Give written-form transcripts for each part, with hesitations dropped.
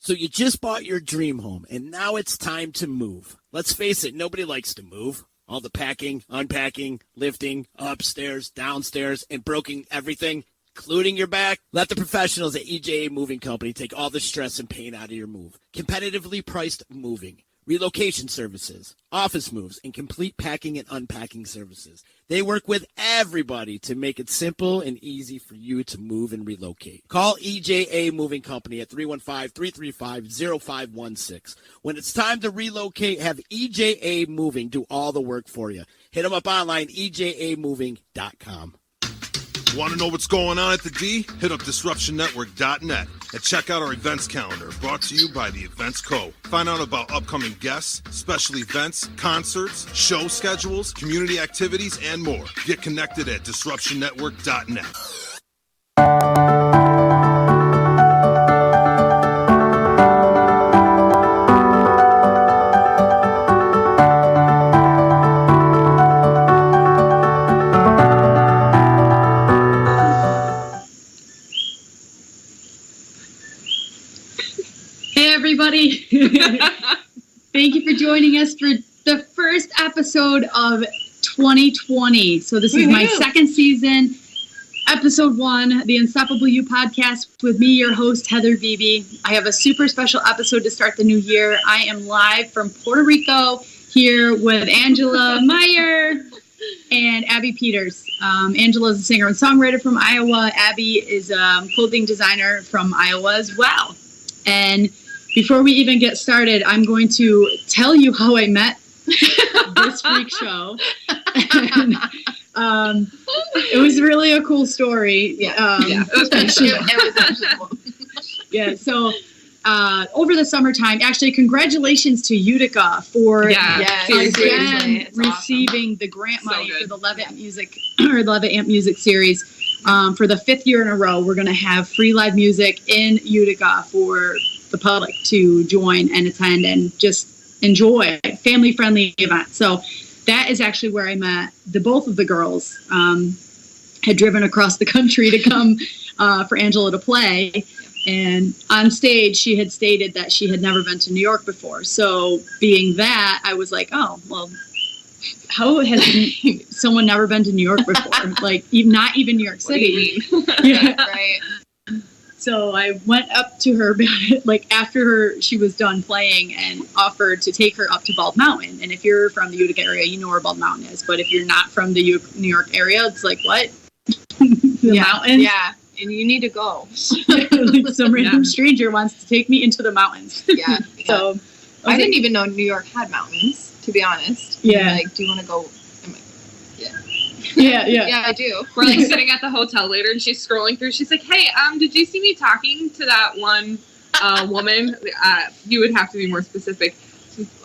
So you just bought your dream home, and now it's time to move. Let's face it, nobody likes to move. All the packing, unpacking, lifting, upstairs, downstairs, and broken everything, including your back. Let the professionals at EJA Moving Company take all the stress and pain out of your move. Competitively priced moving, relocation services, office moves, and complete packing and unpacking services. They work with everybody to make it simple and easy for you to move and relocate. Call EJA Moving Company at 315-335-0516. When it's time to relocate, have EJA Moving do all the work for you. Hit them up online, ejamoving.com. Want to know what's going on at the D? Hit up DisruptionNetwork.net and check out our events calendar brought to you by the Events Co. Find out about upcoming guests, special events, concerts, show schedules, community activities, and more. Get connected at DisruptionNetwork.net. Everybody, thank you for joining us for the first episode of 2020. So this is my second season, episode 1, the Inseparable You podcast with me, your host, Heather Beebe. I have a super special episode to start the new year. I am live from Puerto Rico here with Angela Meyers and Abby Peeters. Angela is a singer and songwriter from Iowa. Abby is a clothing designer from Iowa as well. And before we even get started, I'm going to tell you how I met this freak show. And, it was really a cool story. It was actually cool. Yeah, so over the summertime, actually, congratulations to Utica for again receiving the grant money for the Levitt Music or Levitt Amp Music Series. For the 5th year in a row, we're going to have free live music in Utica for the public to join and attend and just enjoy family-friendly event. So that is actually where I met both of the girls. Had driven across the country to come for Angela to play. And on stage, she had stated that she had never been to New York before. So being that, I was like, oh, well, how has someone never been to New York before? Like, not even New York City. Yeah, right. So I went up to her, like after she was done playing, and offered to take her up to Bald Mountain. And if you're from the Utica area, you know where Bald Mountain is. But if you're not from the New York area, it's like, what? The mountains? Yeah, and you need to go. Like some random stranger wants to take me into the mountains. Yeah. So I didn't even know New York had mountains, to be honest. Yeah. Like, do you want to go? I'm like, Yeah, I do. We're like sitting at the hotel later, and she's scrolling through. She's like, "Hey, did you see me talking to that one woman? You would have to be more specific.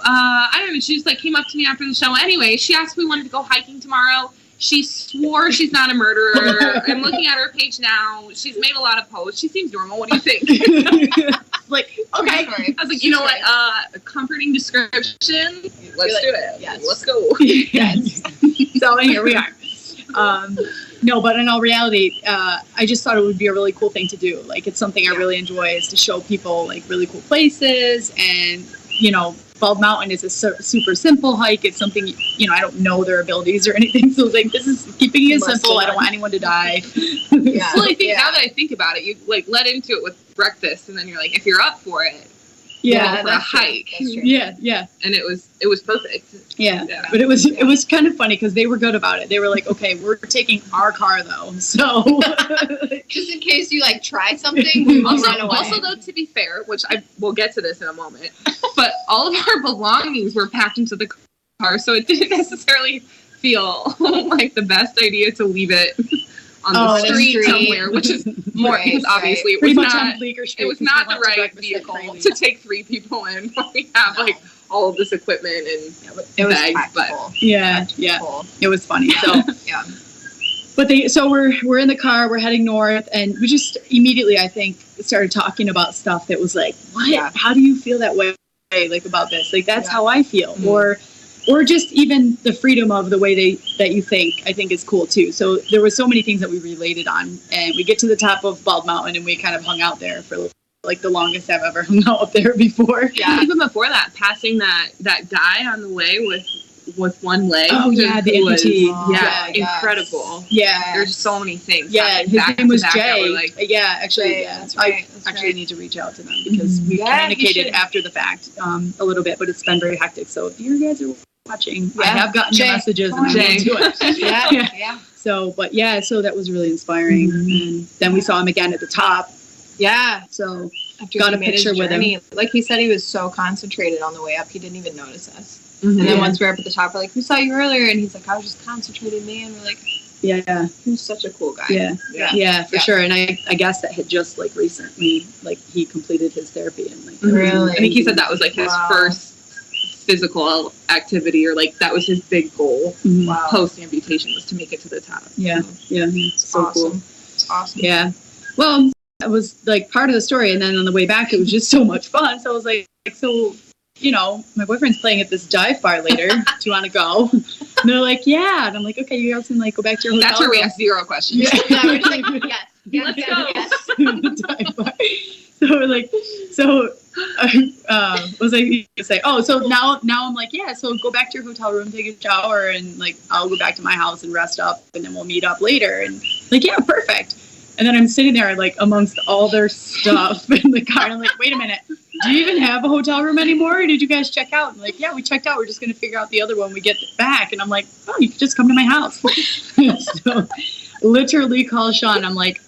I don't know. She just like came up to me after the show. Anyway, she asked if we wanted to go hiking tomorrow. She swore she's not a murderer. I'm looking at her page now. She's made a lot of posts. She seems normal. What do you think?" Like, okay. I was like, you know what? A comforting description. Let's do it. Yes. Let's go. Yes. So here we are. No, but in all reality, I just thought it would be a really cool thing to do. Like, it's something I really enjoy, is to show people like really cool places. And, you know, Bald Mountain is a super simple hike. It's something, you know, I don't know their abilities or anything. So it's like, this is keeping it simple. I don't want anyone to die. Yeah. Well, I think now that I think about it, you like let into it with breakfast, and then you're like, if you're up for it, yeah, for a hike. Yeah. And it was perfect. Yeah. But it was kind of funny because they were good about it. They were like, okay, we're taking our car though, so just in case you like try something, we will run away. Also, though, to be fair, which we'll get to this in a moment, but all of our belongings were packed into the car, so it didn't necessarily feel like the best idea to leave it on the street somewhere, which is more because obviously it was not the right vehicle to take 3 people in when we have like all of this equipment and bags. But it was funny. So but we're in the car, we're heading north, and we just immediately, I think, started talking about stuff that was like, what? Yeah. How do you feel that way? Like about this? Like that's how I feel, or just even the freedom of the way that you think, I think is cool too. So there were so many things that we related on, and we get to the top of Bald Mountain and we kind of hung out there for like like the longest I've ever hung out up there before. Yeah. Even before that, passing that guy on the way with one leg. Oh yeah, the amputee. Incredible. Yeah, there's so many things. Yeah, his name was Jay. Actually, I need to reach out to them because we communicated after the fact a little bit, but it's been very hectic. So if you guys are watching, I have gotten your messages and I will do it. Yeah. So that was really inspiring. And then we saw him again at the top. Yeah. So after got a picture with him. Like he said, he was so concentrated on the way up, he didn't even notice us. And then once we were up at the top, we're like, "Who saw you earlier?" And he's like, "I was just concentrated, man." We're like, "Yeah, he was such a cool guy." Yeah, for sure. And I guess that had just like recently, like he completed his therapy and like really. I think he said that was like his first physical activity, or like that was his big goal post amputation, was to make it to the top. Yeah, it's so awesome. Cool. It's awesome. Yeah. Well, that was like part of the story, and then on the way back, it was just so much fun. So I was like so. You know, my boyfriend's playing at this dive bar later. Do you want to go? And they're like, yeah. And I'm like, okay, you guys can like go back to your hotel. That's where we ask 0 questions. Yeah, we're just like, yes, let's go. The dive bar. So we're like, was I going to say? Oh, so now I'm like, yeah. So go back to your hotel room, take a shower, and like I'll go back to my house and rest up, and then we'll meet up later. And like, yeah, perfect. And then I'm sitting there like amongst all their stuff in the car, and I'm like, wait a minute. Do you even have a hotel room anymore? Or did you guys check out? And like, yeah, we checked out. We're just going to figure out the other one when we get back. And I'm like, oh, you can just come to my house. So literally call Sean. I'm like,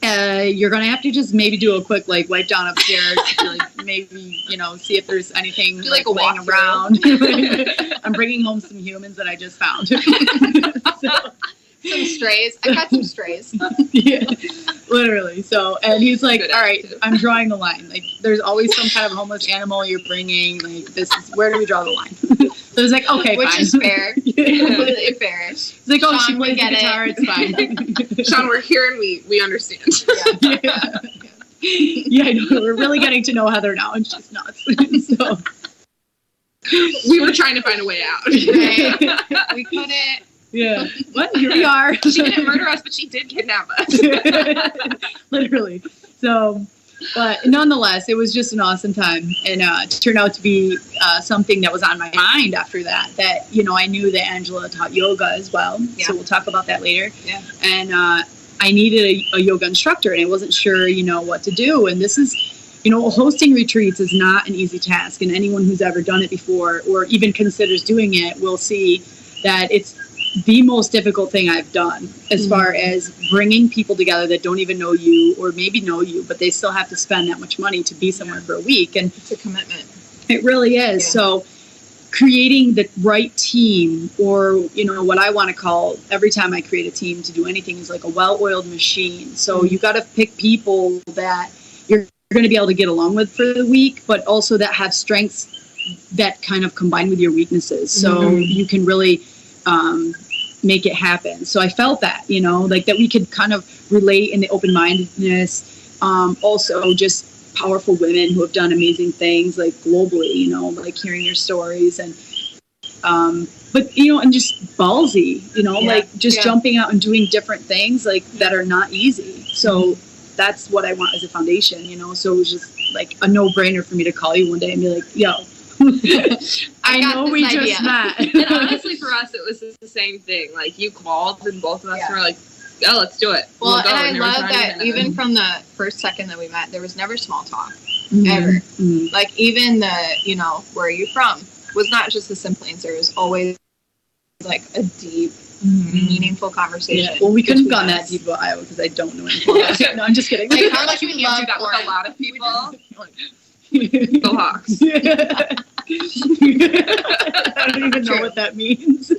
you're going to have to just maybe do a quick like wipe down upstairs. Like maybe, see if there's anything do like a laying walk around. I'm bringing home some humans that I just found. Some strays. I got some strays. Yeah, literally. So, and he's like, all right, I'm drawing the line. Like, there's always some kind of homeless animal you're bringing. Like, this is, where do we draw the line? So it's like, okay, which fine. is fair. Completely fair. It's like, oh, Sean, she plays the guitar, it's fine. Sean, we're here and we understand. Yeah, I know. We're really getting to know Heather now, and she's nuts. So we were trying to find a way out. Right. We couldn't. Yeah. What? Here we are. She didn't murder us, but she did kidnap us. Literally. So, but nonetheless, it was just an awesome time. And it turned out to be something that was on my mind after that. That, I knew that Angela taught yoga as well. Yeah. So we'll talk about that later. Yeah. And I needed a yoga instructor, and I wasn't sure, what to do. And this is, hosting retreats is not an easy task. And anyone who's ever done it before or even considers doing it will see that it's the most difficult thing I've done as far as bringing people together that don't even know you or maybe know you, but they still have to spend that much money to be somewhere for a week. And it's a commitment. It really is. Yeah. So creating the right team, or, what I want to call every time I create a team to do anything, is like a well-oiled machine. So you got to pick people that you're going to be able to get along with for the week, but also that have strengths that kind of combine with your weaknesses. So you can really make it happen. So I felt that, like that we could kind of relate in the open-mindedness, also just powerful women who have done amazing things like globally, like hearing your stories and, but, and just ballsy, like just jumping out and doing different things like that are not easy. So that's what I want as a foundation, so it was just like a no-brainer for me to call you one day and be like, yo, I know we idea. Just met. And honestly, for us, it was the same thing. Like, you called, and both of us were like, "Yeah, let's do it." Well, and I love that even from the first second that we met, there was never small talk, ever. Mm-hmm. Like, even the, where are you from, was not just a simple answer. It was always like a deep, meaningful conversation. Yeah. Well, we couldn't have gone that deep about Iowa because I don't know anything about it. No, I'm just kidding. Like, how much you love do that with a lot of people. Go Hawks. I don't even know what that means.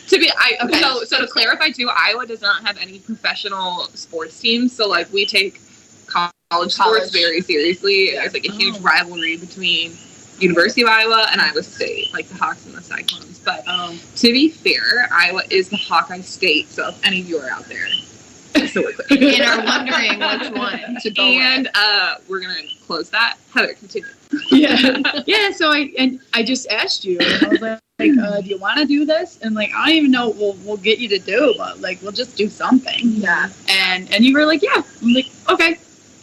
So to clarify too, Iowa does not have any professional sports teams. So like we take college sports very seriously. There's like a huge rivalry between University of Iowa and Iowa State, like the Hawks and the Cyclones. But to be fair, Iowa is the Hawkeye state. So if any of you are out there, So we're clear. And are wondering which one to go and we're gonna close that. Heather, continue. Yeah. So I just asked you. I was like, do you want to do this? And like, I don't even know what we'll get you to do, but like, we'll just do something. Yeah. And you were like, yeah. I'm like, okay.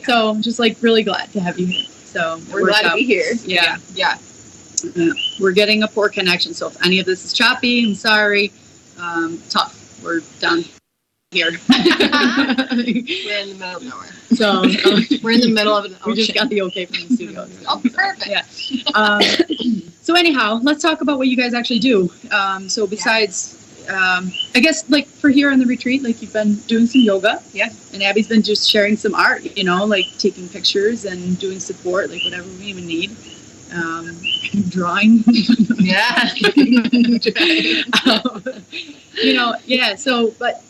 So I'm just like really glad to have you here. So we're glad to be here. Yeah. Yeah. We're getting a poor connection. So if any of this is choppy, I'm sorry. Tough. We're down here. We're in the middle of nowhere. So we're in the middle of an ocean. We just got the okay from the studio. Oh, perfect. Yeah. So anyhow, let's talk about what you guys actually do. So besides, I guess like for here on the retreat, like you've been doing some yoga. Yeah. And Abby's been just sharing some art, like taking pictures and doing support, like whatever we even need. Drawing. Yeah. Yeah. So, but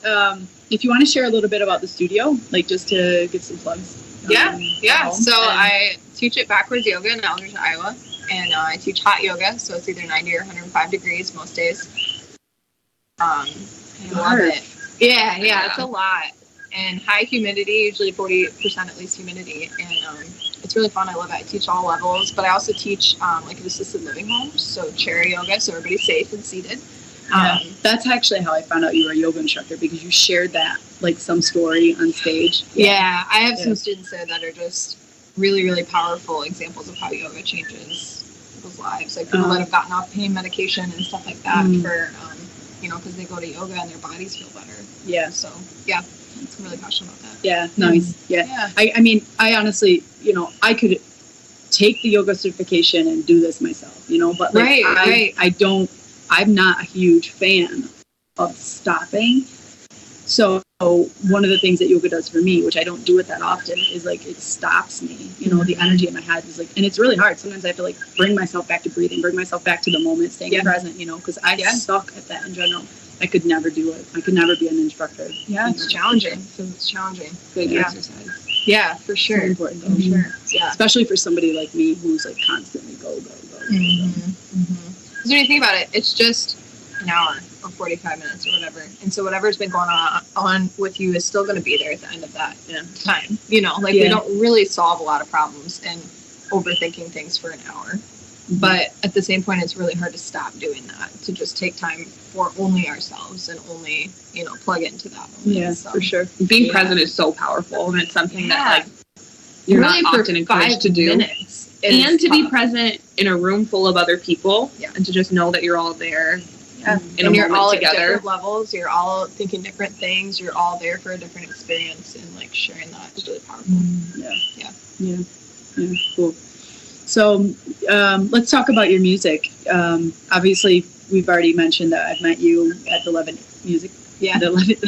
if you want to share a little bit about the studio, like just to give some plugs. Yeah. So I teach it backwards yoga in Eldridge, Iowa, and I teach hot yoga. So it's either 90 or 105 degrees most days. I love it. Yeah. It's a lot. And high humidity, usually 40% at least humidity. And it's really fun. I love it. I teach all levels, but I also teach like an assisted living home. So chair yoga, so everybody's safe and seated. That's actually how I found out you were a yoga instructor, because you shared that, like some story on stage. Yeah, I have some students there that are just really, really powerful examples of how yoga changes people's lives. Like people that have gotten off pain medication and stuff like that for, because they go to yoga and their bodies feel better. Yeah. So, yeah. I'm really passionate about that. Yeah, nice. Yeah. I mean, I honestly, I could take the yoga certification and do this myself, but like, I'm not a huge fan of stopping. So one of the things that yoga does for me, which I don't do it that often, is like it stops me. The energy in my head is like, and it's really hard. Sometimes I have to like bring myself back to breathing, bring myself back to the moment, staying present, because I suck at that in general. I could never do it. I could never be an instructor. Yeah, it's challenging. So it's challenging. Good exercise. Yeah, for sure. It's important. For sure. Yeah. Especially for somebody like me who's like constantly go. Because when you think about it, it's just an hour or 45 minutes or whatever. And so whatever's been going on with you is still going to be there at the end of that time. We don't really solve a lot of problems and overthinking things for an hour. But at the same point, it's really hard to stop doing that, to just take time for only ourselves and only, plug into that moment. Yeah, for sure. Being present is so powerful, and it's something that you're really not often encouraged to do. And to be present in a room full of other people, and to just know that you're all there. Yeah. And you're all together. At different levels. You're all thinking different things. You're all there for a different experience, and like sharing that is really powerful. Yeah. Cool. So let's talk about your music. Obviously, we've already mentioned that I've met you at the Levitt Music. Yeah. The Levitt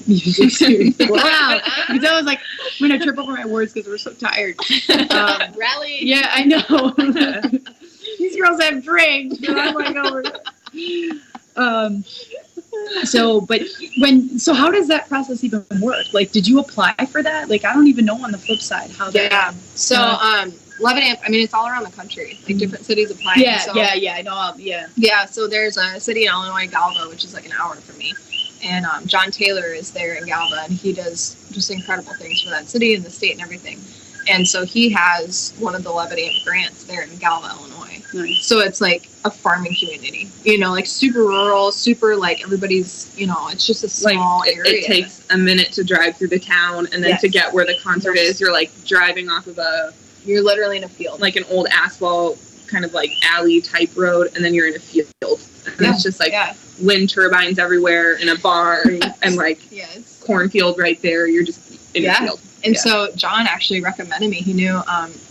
Music Series. Wow. Because I was like, I'm going to trip over my words because we're so tired. Rally. Yeah, I know. These girls have drinks. And I'm like, So how does that process even work? Like, did you apply for that? Like, I don't even know on the flip side how that. Yeah. So, Levitt Amp, it's all around the country. Like, different cities apply. Yeah, I know. Yeah, so there's a city in Illinois, Galva, which is like an hour from me. And John Taylor is there in Galva, and he does just incredible things for that city and the state and everything. And so he has one of the Levitt Amp grants there in Galva, Illinois. Nice. So it's like a farming community, like super rural, super like everybody's, it's just a small area. It takes a minute to drive through the town, and then to get where the concert is, you're like driving off of you're literally in a field. Like an old asphalt kind of like alley type road, and then you're in a field. And it's just like wind turbines everywhere in a barn and like cornfield right there. You're just in a field. And so John actually recommended me. He knew,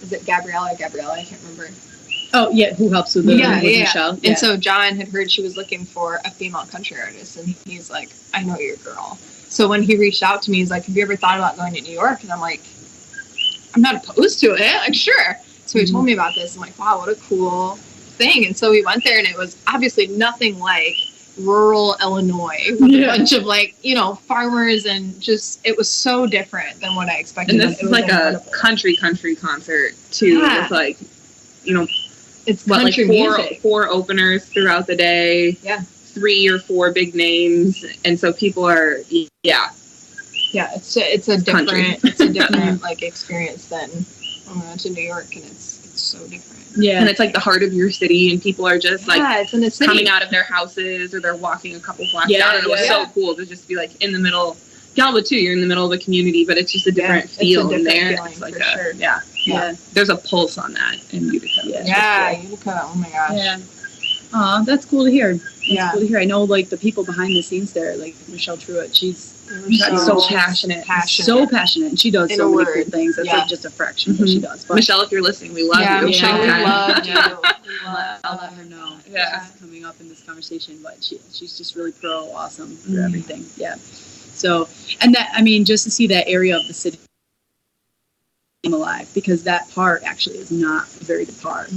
is it Gabriella? I can't remember. Oh, yeah, who helps with Michelle. And so John had heard she was looking for a female country artist, and he's like, I know your girl. So when he reached out to me, he's like, have you ever thought about going to New York? And I'm like, I'm not opposed to it. Like, sure. So he told me about this. I'm like, wow, what a cool thing. And so we went there, and it was obviously nothing like rural Illinois with a bunch of like, farmers, and just, it was so different than what I expected. And this is like incredible. A country concert too. Yeah. With like, it's country music. Four openers throughout the day. Yeah. 3 or 4 big names. And so people are, Yeah, it's a different like experience than when we went to New York, and it's so different. Yeah, and it's like the heart of your city, and people are just like it's in the city. Coming out of their houses, or they're walking a couple blocks down, and it was so cool to just be like in the middle. Galva too, you're in the middle of the community, but it's just a different feel in there. It's like sure. Yeah. There's a pulse on that in Utica. Utica. Oh my gosh. Yeah. Aw, that's cool to hear. That's cool to hear. I know, like, the people behind the scenes there, like Michelle Truitt, she's so passionate. So passionate. And she does so many cool things. That's like just a fraction of what she does. But Michelle, if you're listening, we love you. Michelle, we love you. I'll let her know. Yeah. She's coming up in this conversation, but she's just really awesome for everything. Yeah. So, and that, I mean, just to see that area of the city alive, because that part actually is not a very good part.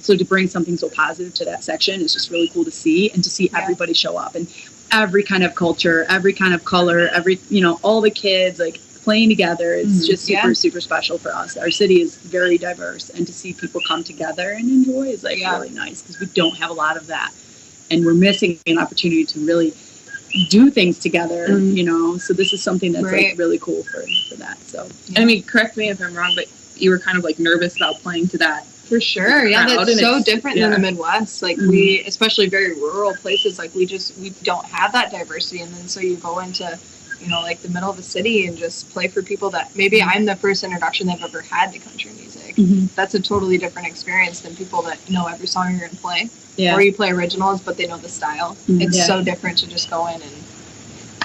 So to bring something so positive to that section is just really cool to see, and to see everybody show up, and every kind of culture, every kind of color, all the kids like playing together. It's just super special for us. Our city is very diverse, and to see people come together and enjoy is like really nice, because we don't have a lot of that, and we're missing an opportunity to really do things together, so this is something that's like really cool for that. So, and I mean, correct me if I'm wrong, but you were kind of like nervous about playing to that. For sure. That's so different than the Midwest. Like we, especially very rural places, like we don't have that diversity. And then so you go into, like the middle of the city and just play for people that maybe I'm the first introduction they've ever had to country music. That's a totally different experience than people that know every song you're going to play. Yeah. Or you play originals, but they know the style. It's so different to just go in and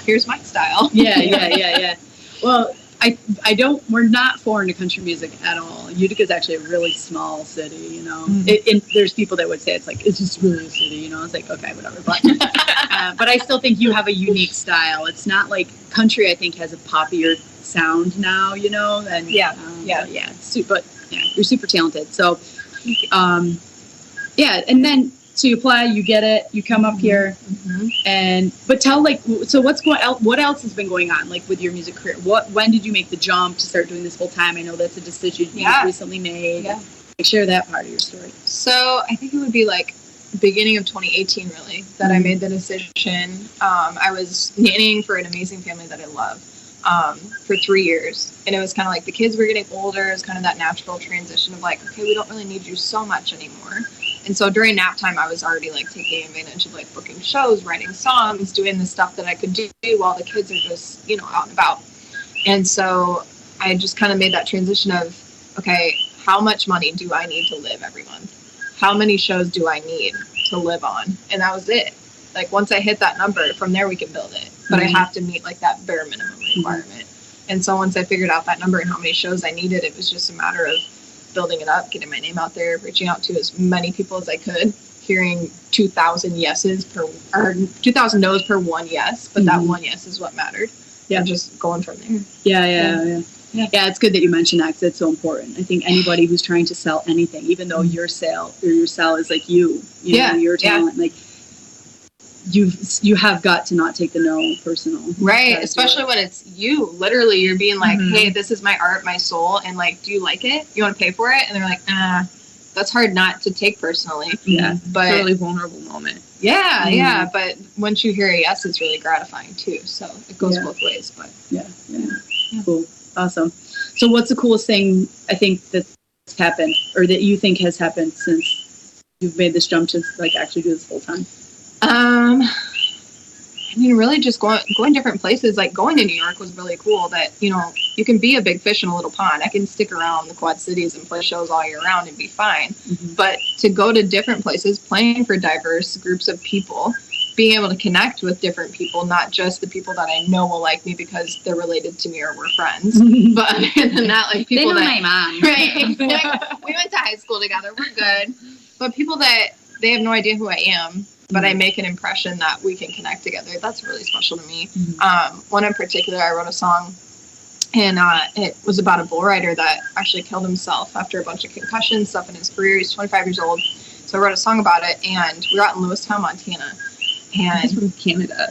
here's my style. Yeah. Well, we're not foreign to country music at all. Utica is actually a really small city, there's people that would say it's just really a city, it's like, okay, whatever. But, but I still think you have a unique style. It's not like country, I think, has a poppier sound now, and you're super talented. So, and then, so you apply, you get it, you come up here, but tell what else has been going on with your music career? When did you make the jump to start doing this full time? I know that's a decision you recently made. Yeah. Share that part of your story. So I think it would be beginning of 2018 really that I made the decision. I was nannying for an amazing family that I love for 3 years, and it was kind of like the kids were getting older. It was kind of that natural transition of okay, we don't really need you so much anymore. And so during nap time, I was already taking advantage of booking shows, writing songs, doing the stuff that I could do while the kids are just, out and about. And so I just kind of made that transition of, okay, how much money do I need to live every month? How many shows do I need to live on? And that was it. Once I hit that number, from there we can build it. But I have to meet that bare minimum requirement. And so once I figured out that number and how many shows I needed, it was just a matter of building it up, getting my name out there, reaching out to as many people as I could, hearing 2,000 yeses or 2,000 no's per one yes, but that one yes is what mattered. Yeah, and just going from there. Yeah, it's good that you mentioned that, because it's so important. I think anybody who's trying to sell anything, even though your sell is your talent, you have got to not take the no personal. Right, especially when it's you. Literally, you're being hey, this is my art, my soul, and do you like it? You want to pay for it? And they're like, that's hard not to take personally. Yeah, but it's a really vulnerable moment. Yeah, but once you hear a yes, it's really gratifying too. So it goes both ways. But yeah. Cool, awesome. So what's the coolest thing I think that's happened, or that you think has happened since you've made this jump to actually do this full time? I mean, really just going different places. Going to New York was really cool that, you can be a big fish in a little pond. I can stick around the Quad Cities and play shows all year round and be fine. But to go to different places, playing for diverse groups of people, being able to connect with different people, not just the people that I know will like me because they're related to me or we're friends, but other than that, people they know my mom. Right. We went to high school together. We're good. But people that they have no idea who I am, but I make an impression that we can connect together. That's really special to me. One in particular, I wrote a song, and it was about a bull rider that actually killed himself after a bunch of concussions, stuff in his career. He's 25 years old. So I wrote a song about it, and we were out in Lewistown, Montana. And he's from Canada.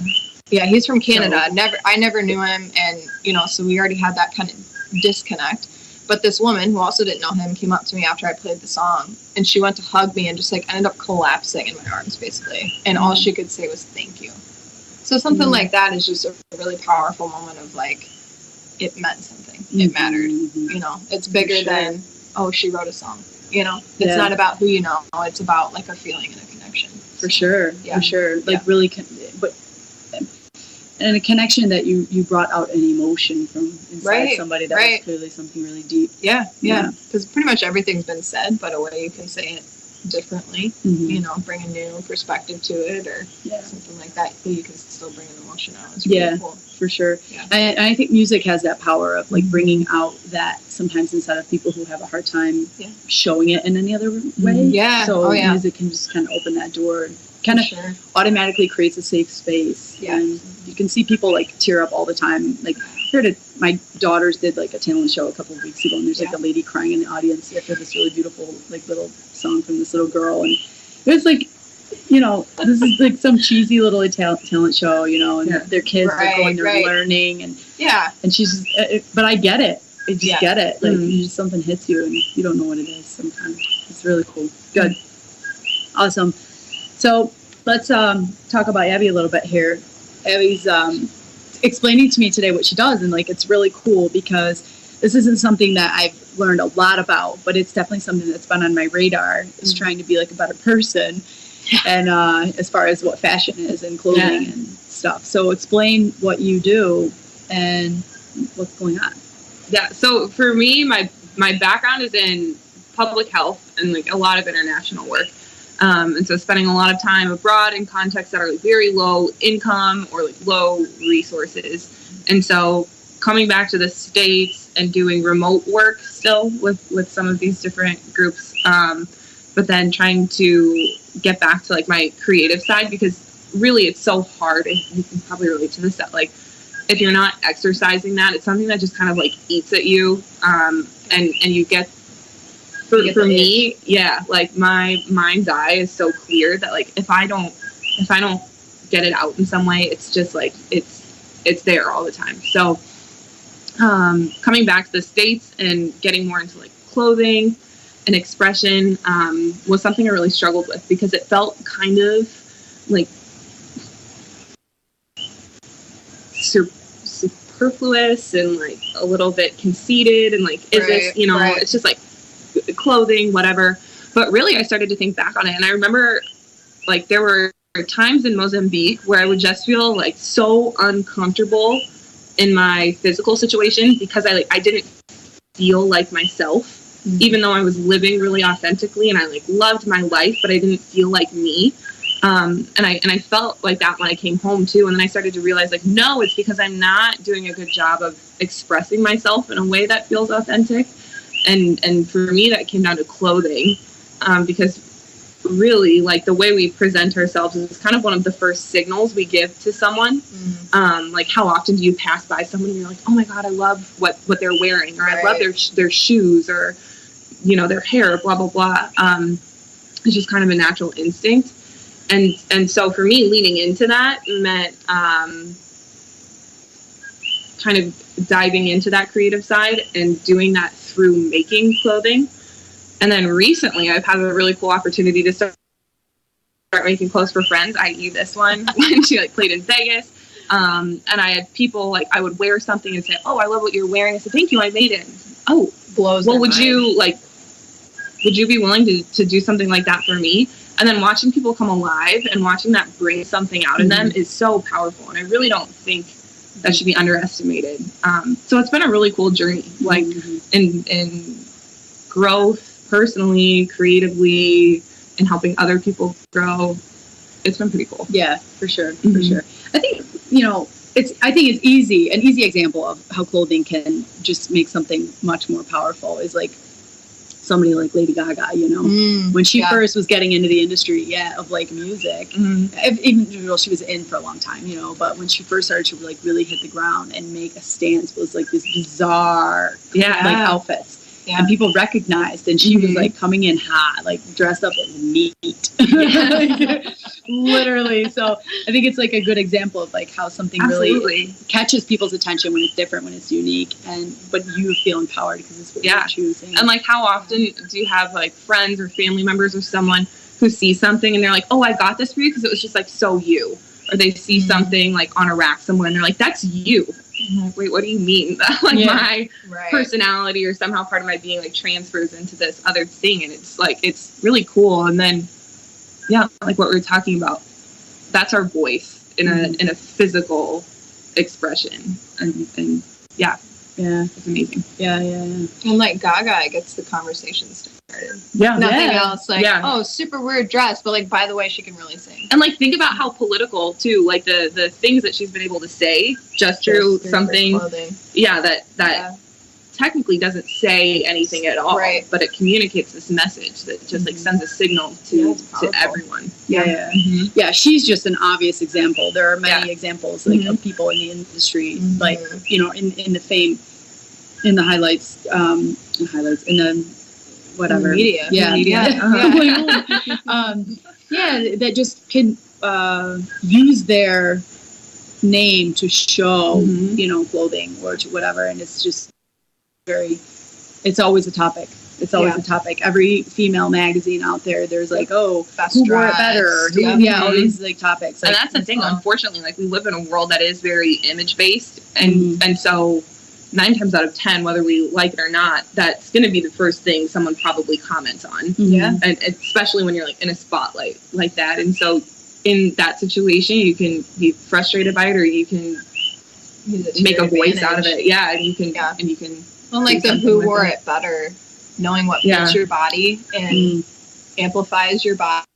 Yeah, he's from Canada. I never knew him, and so we already had that kind of disconnect. But this woman who also didn't know him came up to me after I played the song, and she went to hug me and just ended up collapsing in my arms basically. And all she could say was thank you. So something like that is just a really powerful moment of like, it meant something. It mattered. You know, it's bigger than, oh, she wrote a song. You know, it's not about who you know. It's about like a feeling and a connection. For sure. Like really, and a connection that you brought out an emotion from inside somebody that was clearly something really deep. Yeah. Because pretty much everything's been said, but a way you can say it differently, you know, bring a new perspective to it or something like that, you can still bring an emotion out. It's really cool. For sure. And I think music has that power of like bringing out that sometimes inside of people who have a hard time showing it in any other way. So music can just kind of open that door and kind of automatically creates a safe space. And you can see people like tear up all the time. Like my daughters did like a talent show a couple of weeks ago, and there's like a lady crying in the audience after this really beautiful like little song from this little girl, and it was like, you know, this is like some cheesy little talent show, you know, and their kids are going there learning, and and she's just, but I get it. I just get it. Like you just, something hits you and you don't know what it is sometimes. It's really cool. Good. Awesome. So let's talk about Abby a little bit here. Abby's explaining to me today what she does, and like it's really cool because this isn't something that I've learned a lot about, but it's definitely something that's been on my radar, is trying to be like a better person. And as far as what fashion is and clothing and stuff. So explain what you do and what's going on. Yeah, so for me, my background is in public health and like a lot of international work. And so spending a lot of time abroad in contexts that are like very low income or like low resources. And so coming back to the States and doing remote work still with some of these different groups, but then trying to get back to like my creative side, because really it's so hard. You can probably relate to this, that like if you're not exercising that, it's something that just kind of like eats at you. And you get, for me, like my mind's eye is so clear that like if I don't get it out in some way, it's just like it's there all the time. So coming back to the States and getting more into like clothing and expression was something I really struggled with, because it felt kind of like superfluous and like a little bit conceited and like, is this, you know, it's just like clothing, whatever. But really I started to think back on it, and I remember like there were times in Mozambique where I would just feel like so uncomfortable in my physical situation because I didn't feel like myself. Even though I was living really authentically and I like loved my life, but I didn't feel like me. And I felt like that when I came home too. And then I started to realize like, no, it's because I'm not doing a good job of expressing myself in a way that feels authentic. And for me, that came down to clothing, because really like the way we present ourselves is kind of one of the first signals we give to someone. Like how often do you pass by someone and you're like, oh my God, I love what they're wearing, or I love their shoes, or you know, their hair, blah, blah, blah. It's just kind of a natural instinct. And so for me, leaning into that meant kind of diving into that creative side and doing that through making clothing. And then recently I've had a really cool opportunity to start making clothes for friends, i.e. this one, when she like played in Vegas. And I had people like, I would wear something and say, oh, I love what you're wearing. I said, thank you, I made it. Oh, blows. Well, would you be willing to do something like that for me? And then watching people come alive and watching that bring something out in them is so powerful. And I really don't think that should be underestimated. So it's been a really cool journey, like in growth, personally, creatively, and helping other people grow. It's been pretty cool. Yeah, for sure. For sure. I think, you know, an easy example of how clothing can just make something much more powerful is like somebody like Lady Gaga, you know, when she first was getting into the industry, of like music, even though she was in for a long time, you know, but when she first started to like really hit the ground and make a stance, was like this bizarre, like outfits. Yeah. And people recognized, and she was like coming in hot, like dressed up as meat, like, literally. So I think it's like a good example of like how something really catches people's attention when it's different, when it's unique, but you feel empowered because it's what you're choosing. And like, how often do you have like friends or family members or someone who sees something and they're like, "Oh, I got this for you because it was just like so you." or they see something like on a rack somewhere and they're like, that's you. I'm like, wait, what do you mean? Like my personality or somehow part of my being like transfers into this other thing. And it's like, it's really cool. And then, yeah, like what we were talking about, that's our voice in a physical expression. And yeah, it's amazing. Yeah. And like Gaga gets the conversation started. Yeah. Nothing else. Like, oh, super weird dress, but like, by the way, she can really sing. And like, think about how political too, like the things that she's been able to say just through something. That technically doesn't say anything at all, but it communicates this message that just like sends a signal to everyone. Yeah, she's just an obvious example. There are many examples like of people in the industry, like you know, in the fame, in the highlights, in the whatever media, that just can use their name to show you know, clothing or to whatever, and it's just it's always a topic. It's always a topic. Every female magazine out there, there's like, oh, best who wore it better? All these like topics. Like, and that's the thing. Unfortunately, like we live in a world that is very image based, and so 9 times out of 10, whether we like it or not, that's going to be the first thing someone probably comments on. And especially when you're like in a spotlight like that. And so in that situation, you can be frustrated by it, or you can make a voice out of it. Yeah, and you can. Well, like the who wore it better, knowing what fits your body and amplifies your body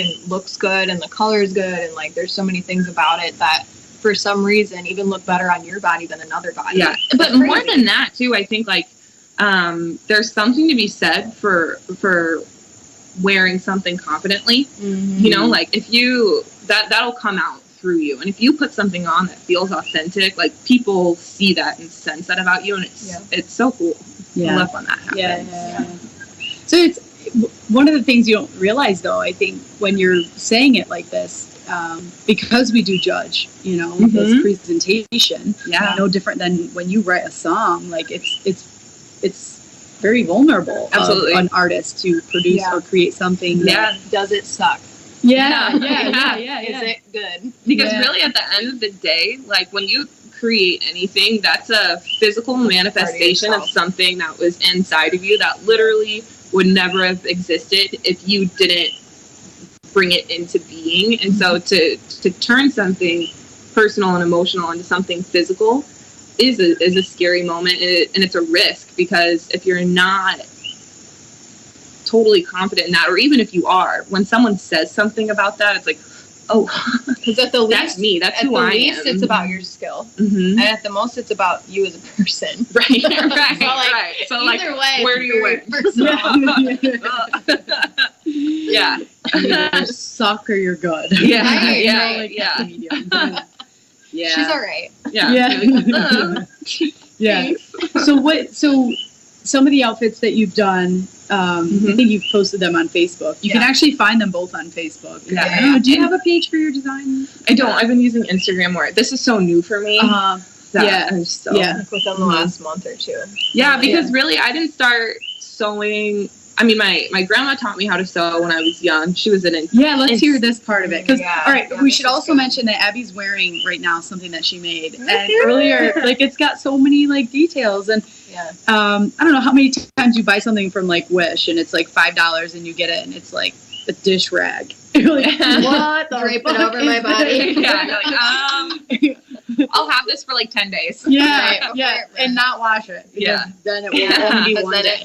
and looks good and the color is good, and like there's so many things about it that for some reason even look better on your body than another body. Yeah, but more than that too, I think like there's something to be said for wearing something confidently. You know, like if you that'll come out through you, and if you put something on that feels authentic, like people see that and sense that about you, and it's so cool. I love when that happens. So it's one of the things you don't realize though, I think, when you're saying it like this, because we do judge, you know, this presentation, no different than when you write a song. Like it's very vulnerable of an artist to produce or create something. Does it suck? Is it good? Because really at the end of the day, like when you create anything, that's a physical manifestation of something that was inside of you that literally would never have existed if you didn't bring it into being. And so to turn something personal and emotional into something physical is a scary moment, and it's a risk, because if you're not totally confident in that, or even if you are, when someone says something about that, it's like, oh, because at the least, that's me. That's who I am. At the least, it's about your skill, and at the most, it's about you as a person. Right. So either way, where do you win? You suck or you're good. She's all right. So some of the outfits that you've done, I think you've posted them on Facebook. You can actually find them both on Facebook. I don't know, do you have a page for your design? I don't. I've been using Instagram more. This is so new for me. Within the last month or two. Because really, I didn't start sewing. I mean, my grandma taught me how to sew when I was young. She was let's hear this part of it. Because all right, we should also mention that Abby's wearing right now something that she made. And earlier, like, it's got so many like details, and I don't know how many times you buy something from like Wish and it's like $5 and you get it and it's like a dish rag. You're like, what? Drape it over my body. You're like, I'll have this for like 10 days. And not wash it. Then it will only be one day.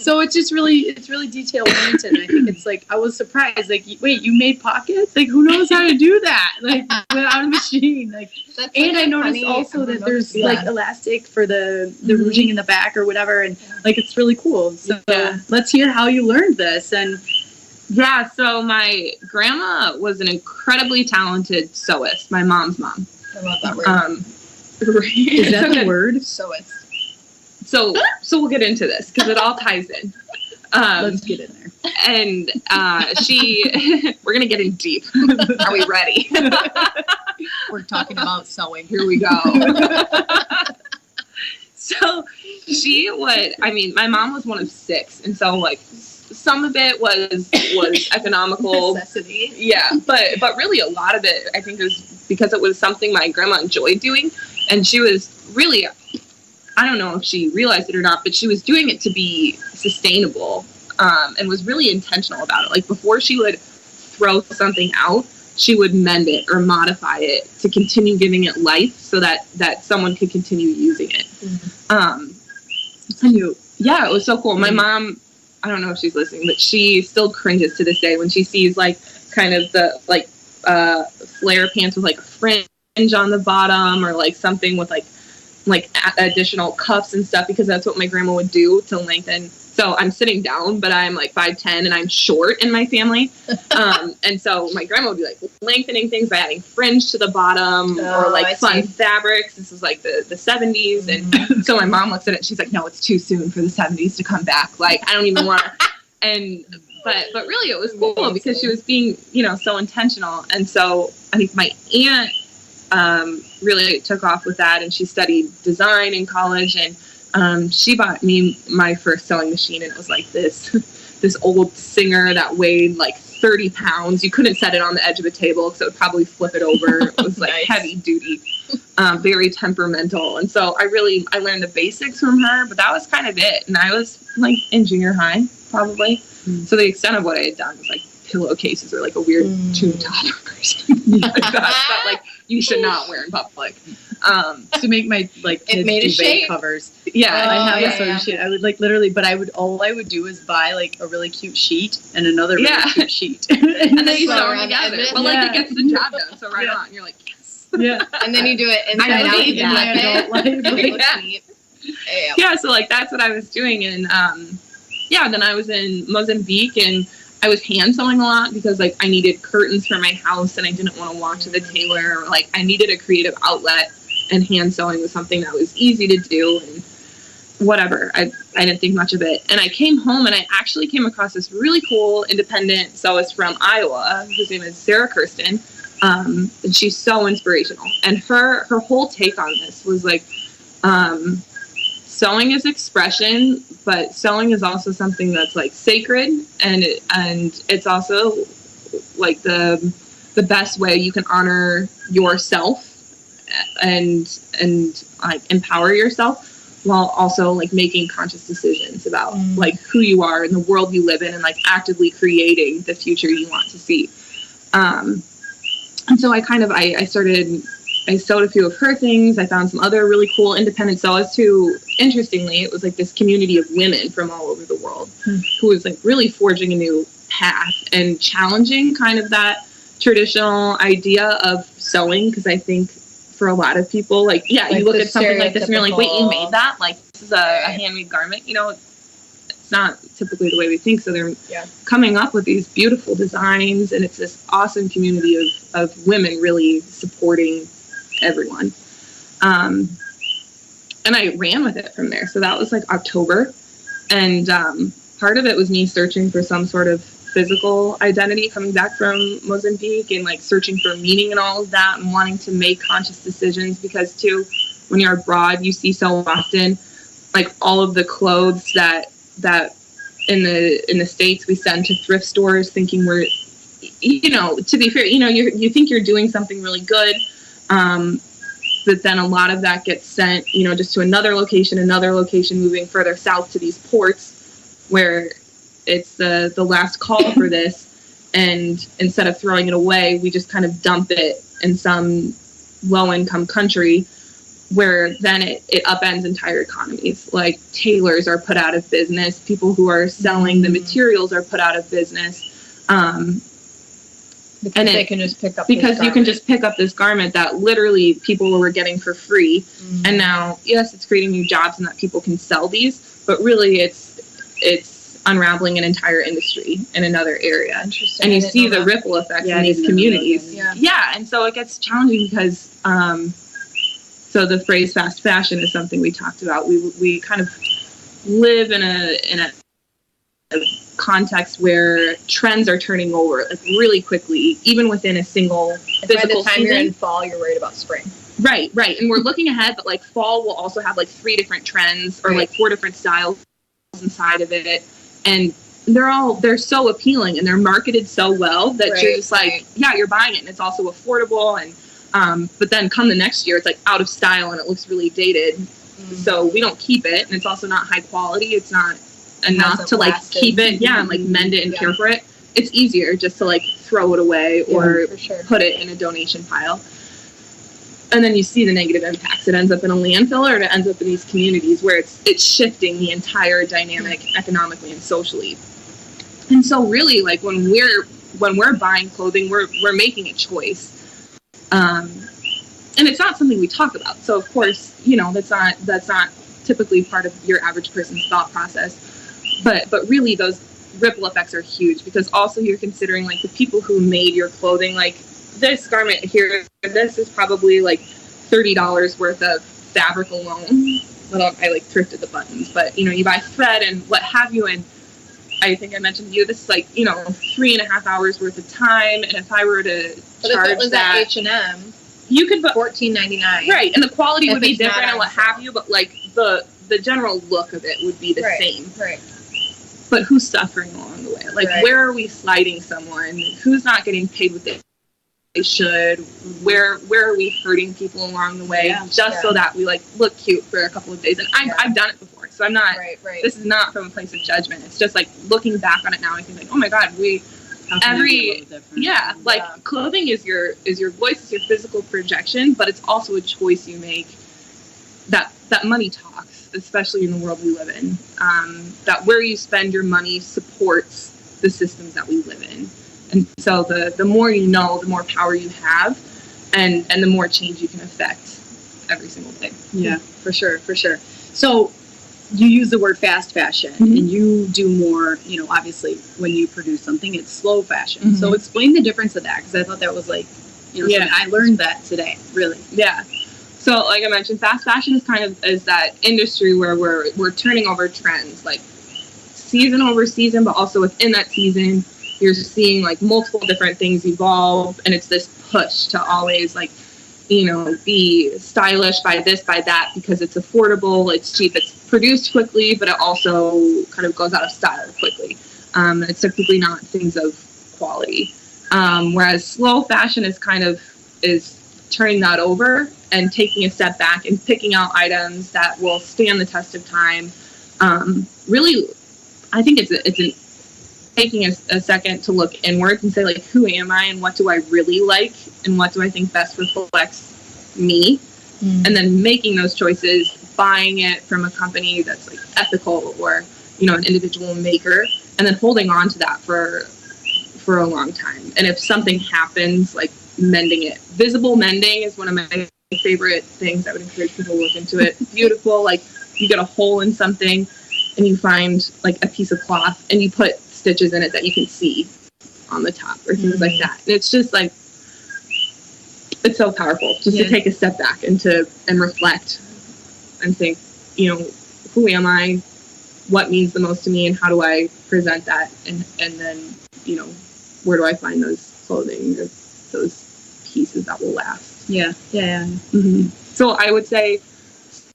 So it's just it's really detail oriented. And I think it's like, I was surprised. Like, wait, you made pockets? Like, who knows how to do that? Like, without a machine. Like, and I noticed also that there's like elastic for the ruching in the back or whatever, and like it's really cool. So let's hear how you learned this. And so my grandma was an incredibly talented sewist. My mom's mom. I love that word. Is that the word? Sewist. So we'll get into this because it all ties in. Let's get in there. And we're gonna get in deep. Are we ready? We're talking about sewing. Here we go. So my mom was one of 6, and so like some of it was economical necessity. Yeah, but really a lot of it, I think, was because it was something my grandma enjoyed doing, and she was really, I don't know if she realized it or not, but she was doing it to be sustainable, and was really intentional about it. Like, before she would throw something out, she would mend it or modify it to continue giving it life so that someone could continue using it. Yeah, it was so cool. My mom, I don't know if she's listening, but she still cringes to this day when she sees like kind of the like flare pants with like a fringe on the bottom, or like something with like additional cuffs and stuff, because that's what my grandma would do to lengthen. So I'm sitting down, but I'm like 5'10" and I'm short in my family. And so my grandma would be like lengthening things by adding fringe to the bottom, or like fun fabrics. This was like the 70s. And so my mom looks at it and she's like, no, it's too soon for the 70s to come back. Like, I don't even want to. And, but really it was cool because she was being, you know, so intentional. And so I think my aunt really took off with that, and she studied design in college, and she bought me my first sewing machine, and it was like this old Singer that weighed like 30 pounds. You couldn't set it on the edge of a table because it would probably flip it over. It was like heavy duty, very temperamental. And so I learned the basics from her, but that was kind of it. And I was like in junior high, probably. So the extent of what I had done was like pillowcases or like a weird tube top or something like that. That like you should not wear in public. To make my like kids duvet covers. Yeah, I have a sewing machine. I would like literally, but all I would do is buy like a really cute sheet and another really cute sheet, and then you sew them together. But like it gets the job done, so right on. You're like, yes. Yeah, and then you do it inside out in my adult life. Yeah, so like that's what I was doing, and then I was in Mozambique, and I was hand sewing a lot because like I needed curtains for my house, and I didn't want to walk to the tailor, or like I needed a creative outlet. And hand sewing was something that was easy to do, and whatever. I didn't think much of it. And I came home, and I actually came across this really cool independent sewist from Iowa. His name is Sarah Kirsten. And she's so inspirational. And her whole take on this was like, sewing is expression, but sewing is also something that's like sacred, and it's also like the best way you can honor yourself and like empower yourself, while also like making conscious decisions about like who you are and the world you live in, and like actively creating the future you want to see. And so I sewed a few of her things. I found some other really cool independent sewists who, interestingly, it was like this community of women from all over the world who was like really forging a new path and challenging kind of that traditional idea of sewing. Because I think for a lot of people, like, yeah, like you look at something like this and you're like, wait, you made that? Like, this is a handmade garment, you know? It's not typically the way we think. So they're coming up with these beautiful designs, and it's this awesome community of women really supporting everyone. And I ran with it from there. So that was like October. And part of it was me searching for some sort of physical identity coming back from Mozambique, and like searching for meaning and all of that, and wanting to make conscious decisions, because too, when you're abroad, you see so often like all of the clothes that in the States we send to thrift stores thinking we're, you know, to be fair, you know, you think you're doing something really good, but then a lot of that gets sent, you know, just to another location, moving further south to these ports where it's the last call for this, and instead of throwing it away, we just kind of dump it in some low-income country, where then it upends entire economies. Like tailors are put out of business, people who are selling the materials are put out of business, because they can just pick up you can just pick up this garment that literally people were getting for free, and now yes, it's creating new jobs and that people can sell these, but really it's unraveling an entire industry in another area. Interesting. And you see the ripple effects in these communities. Yeah, and so it gets challenging because so the phrase fast fashion is something we talked about. We kind of live in a context where trends are turning over like really quickly, even within a single physical season. By the time you're in fall, you're worried about spring. Right. And we're looking ahead, but like fall will also have like 3 different trends or like 4 different styles inside of it. And they're so appealing and they're marketed so well that you're just like, yeah, you're buying it, and it's also affordable. And but then come the next year, it's like out of style and it looks really dated. So we don't keep it, and it's also not high quality. It's not enough to like keep it, and like mend it and care for it. It's easier just to like throw it away or put it in a donation pile. And then you see the negative impacts. It ends up in a landfill, or it ends up in these communities where it's shifting the entire dynamic economically and socially. And so really, like when we're buying clothing, we're making a choice. And it's not something we talk about. So of course, you know, that's not typically part of your average person's thought process. But really those ripple effects are huge, because also you're considering like the people who made your clothing. Like this garment here, this is probably like $30 worth of fabric alone. Well, I like thrifted the buttons, but you know, you buy thread and what have you, and I think I mentioned to you, this is like, you know, 3.5 hours worth of time. And if I were to charge if it was that, at H&M, you could put $14.99. Right, and the quality would be different and what have you, but like the general look of it would be the same. Right. But who's suffering along the way? Like, where are we sliding someone? Who's not getting paid what they should? Where are we hurting people along the way so that we like look cute for a couple of days? And I've done it before, so I'm not. This is not from a place of judgment. It's just like looking back on it now, I think like, oh my God, clothing is your voice, is your physical projection, but it's also a choice you make. That money talks, especially in the world we live in. That where you spend your money supports the systems that we live in. And so the more you know, the more power you have, and the more change you can affect every single day. Yeah, for sure. So you use the word fast fashion, and you do more, you know, obviously when you produce something, it's slow fashion. So explain the difference of that, because I thought that was like, you know, I learned that today, really. Yeah. So like I mentioned, fast fashion is that industry where we're turning over trends, like season over season, but also within that season, you're seeing like multiple different things evolve, and it's this push to always like, you know, be stylish by this, by that, because it's affordable, it's cheap, it's produced quickly, but it also kind of goes out of style quickly. It's typically not things of quality. Whereas slow fashion is turning that over and taking a step back and picking out items that will stand the test of time. Really, I think it's taking a second to look inwards and say, like, who am I and what do I really like and what do I think best reflects me? And then making those choices, buying it from a company that's like ethical, or, you know, an individual maker, and then holding on to that for a long time. And if something happens, like mending it. Visible mending is one of my favorite things. I would encourage people to look into it. Beautiful, like you get a hole in something and you find like a piece of cloth and you put stitches in it that you can see on the top, or things like that. And it's just like, it's so powerful just to take a step back and reflect and think, you know, who am I, what means the most to me, and how do I present that, and then, you know, where do I find those clothing or those pieces that will last. So I would say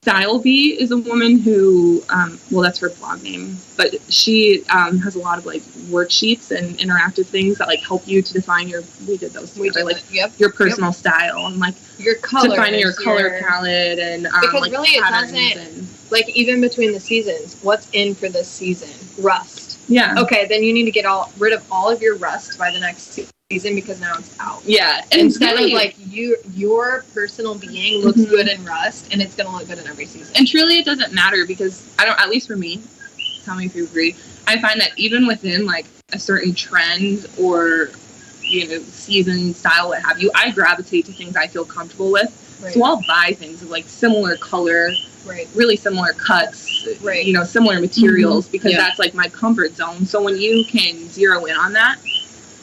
Style Bee is a woman who, well, that's her blog name, but she has a lot of like worksheets and interactive things that like help you to define your personal style, and like your color, defining your color palette, and because like really it doesn't, like, even between the seasons, what's in for this season? Rust. Yeah. Okay, then you need to get rid of all of your rust by the next season, because now it's out. Yeah. And instead of like your personal being looks good in rust, and it's gonna look good in every season. And truly, it doesn't matter, because at least for me, tell me if you agree, I find that even within like a certain trend or, you know, season, style, what have you, I gravitate to things I feel comfortable with. Right. So I'll buy things of like similar color, really similar cuts, you know, similar materials, because that's like my comfort zone. So when you can zero in on that,